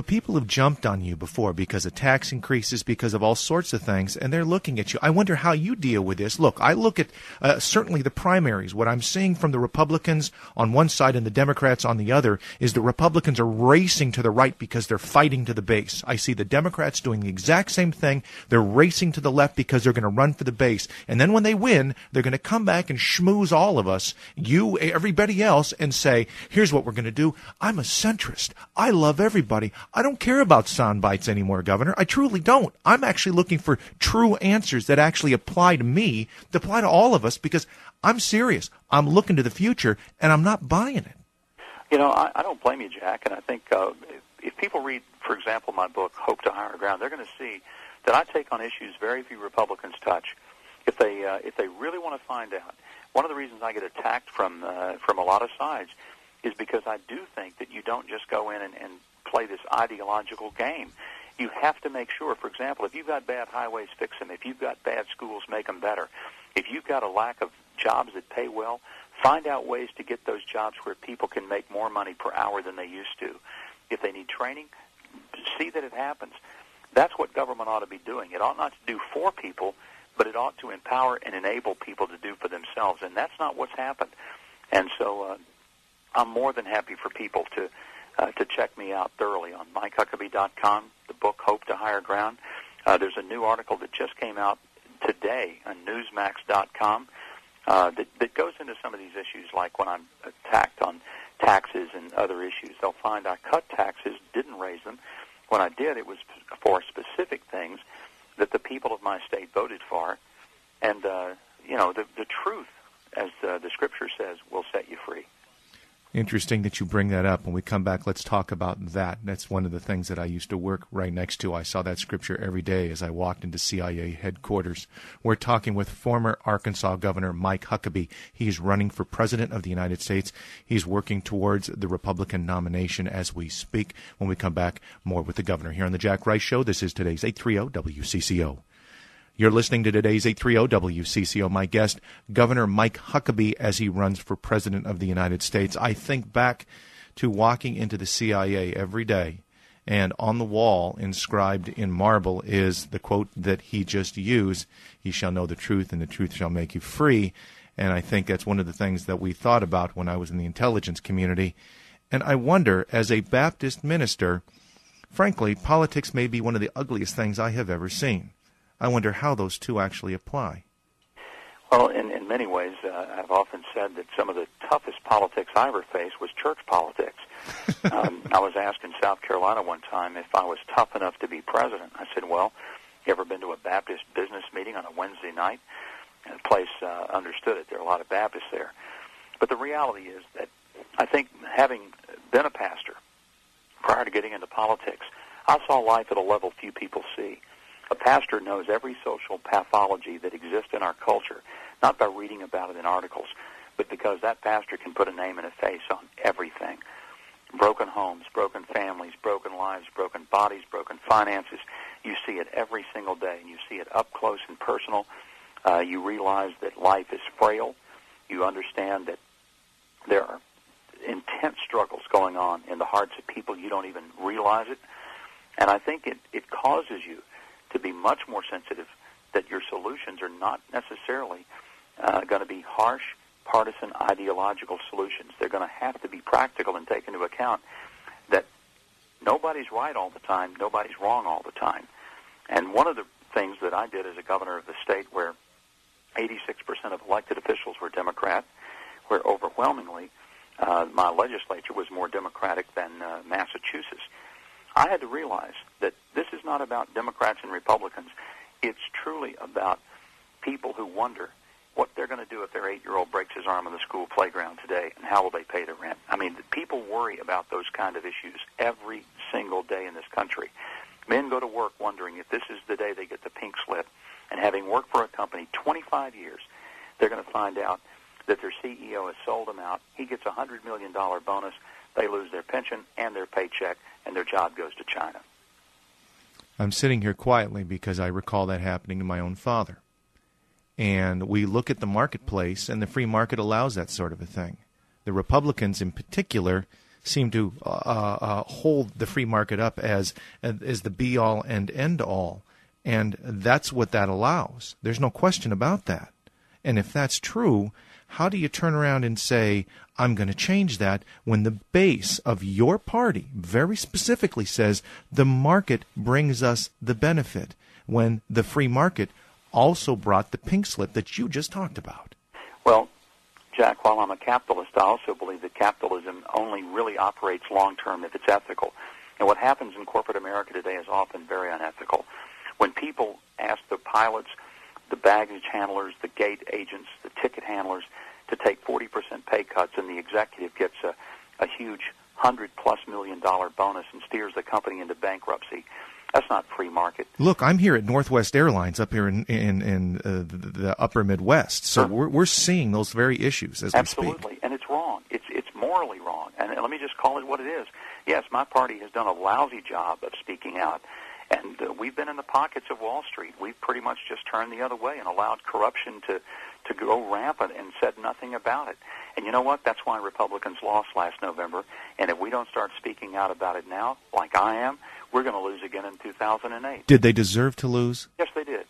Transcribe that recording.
people have jumped on you before because of tax increases, because of all sorts of things, and they're looking at you. I wonder how you deal with this. Look, I look at certainly the primaries. What I'm seeing from the Republicans on one side and the Democrats on the other is the Republicans are racing to the right because they're fighting to the base. I see the Democrats doing the exact same thing. They're racing to the left because they're going to run for the base. And then when they win, they're going to come back and schmooze all of us, you, everybody else, and say, here's what we're going to do. I'm a centrist. I love everybody. I don't care about sound bites anymore, Governor. I truly don't. I'm actually looking for true answers that actually apply to me, that apply to all of us, because I'm serious. I'm looking to the future, and I'm not buying it. You know, I don't blame you, Jack, and I think if people read, for example, my book, Hope to Higher Ground, they're going to see that I take on issues very few Republicans touch. If they really want to find out, one of the reasons I get attacked from a lot of sides is because I do think that you don't just go in and play this ideological game. You have to make sure, for example, if you've got bad highways, fix them. If you've got bad schools, make them better. If you've got a lack of jobs that pay well, find out ways to get those jobs where people can make more money per hour than they used to. If they need training, see that it happens. That's what government ought to be doing. It ought not to do for people, but it ought to empower and enable people to do for themselves, and that's not what's happened. And so I'm more than happy for people to check me out thoroughly on MikeHuckabee.com, the book Hope to Higher Ground. There's a new article that just came out today on Newsmax.com that goes into some of these issues, like when I'm attacked on taxes and other issues. They'll find I cut taxes, didn't raise them. When I did, it was for specific things that the people of my state voted for. And, the truth, as the Scripture says, will set you free. Interesting that you bring that up. When we come back, let's talk about that. That's one of the things that I used to work right next to. I saw that scripture every day as I walked into CIA headquarters. We're talking with former Arkansas Governor Mike Huckabee. He's running for President of the United States. He's working towards the Republican nomination as we speak. When we come back, more with the governor here on The Jack Rice Show. This is today's 830 WCCO. You're listening to today's 830 WCCO. My guest, Governor Mike Huckabee, as he runs for President of the United States. I think back to walking into the CIA every day, and on the wall, inscribed in marble, is the quote that he just used, "Ye shall know the truth, and the truth shall make you free." And I think that's one of the things that we thought about when I was in the intelligence community. And I wonder, as a Baptist minister, frankly, politics may be one of the ugliest things I have ever seen. I wonder how those two actually apply. Well, in many ways, I've often said that some of the toughest politics I ever faced was church politics. I was asked in South Carolina one time if I was tough enough to be president. I said, well, you ever been to a Baptist business meeting on a Wednesday night? And the place understood it. There are a lot of Baptists there. But the reality is that I think having been a pastor prior to getting into politics, I saw life at a level few people see. A pastor knows every social pathology that exists in our culture, not by reading about it in articles, but because that pastor can put a name and a face on everything. Broken homes, broken families, broken lives, broken bodies, broken finances. You see it every single day, and you see it up close and personal. You realize that life is frail. You understand that there are intense struggles going on in the hearts of people. You don't even realize it. And I think it causes you to be much more sensitive that your solutions are not necessarily going to be harsh, partisan, ideological solutions. They're going to have to be practical and take into account that nobody's right all the time, nobody's wrong all the time. And one of the things that I did as a governor of the state where 86% of elected officials were Democrat, where overwhelmingly my legislature was more Democratic than Massachusetts, I had to realize that this is not about Democrats and Republicans. It's truly about people who wonder what they're going to do if their 8-year-old breaks his arm on the school playground today, and how will they pay their rent. I mean, people worry about those kind of issues every single day in this country. Men go to work wondering if this is the day they get the pink slip, and having worked for a company 25 years, they're going to find out that their CEO has sold them out. He gets a $100 million bonus. They lose their pension and their paycheck, and their job goes to China. I'm sitting here quietly because I recall that happening to my own father. And we look at the marketplace, and the free market allows that sort of a thing. The Republicans in particular seem to hold the free market up as the be-all and end-all. And that's what that allows. There's no question about that. And if that's true, how do you turn around and say, I'm going to change that, when the base of your party very specifically says the market brings us the benefit, when the free market also brought the pink slip that you just talked about? Well, Jack, while I'm a capitalist, I also believe that capitalism only really operates long-term if it's ethical. And what happens in corporate America today is often very unethical. When people ask the pilots, the baggage handlers, the gate agents, the ticket handlers to take 40% pay cuts, and the executive gets a huge $100+ million bonus and steers the company into bankruptcy, that's not free market. Look, I'm here at Northwest Airlines up here in the upper Midwest, so we're seeing those very issues as we speak. Absolutely, and it's wrong. It's morally wrong, and let me just call it what it is. Yes, my party has done a lousy job of speaking out, and we've been in the pockets of Wall Street. We've pretty much just turned the other way and allowed corruption to go rampant and said nothing about it. And you know what? That's why Republicans lost last November. And if we don't start speaking out about it now, like I am, we're going to lose again in 2008. Did they deserve to lose? Yes, they did.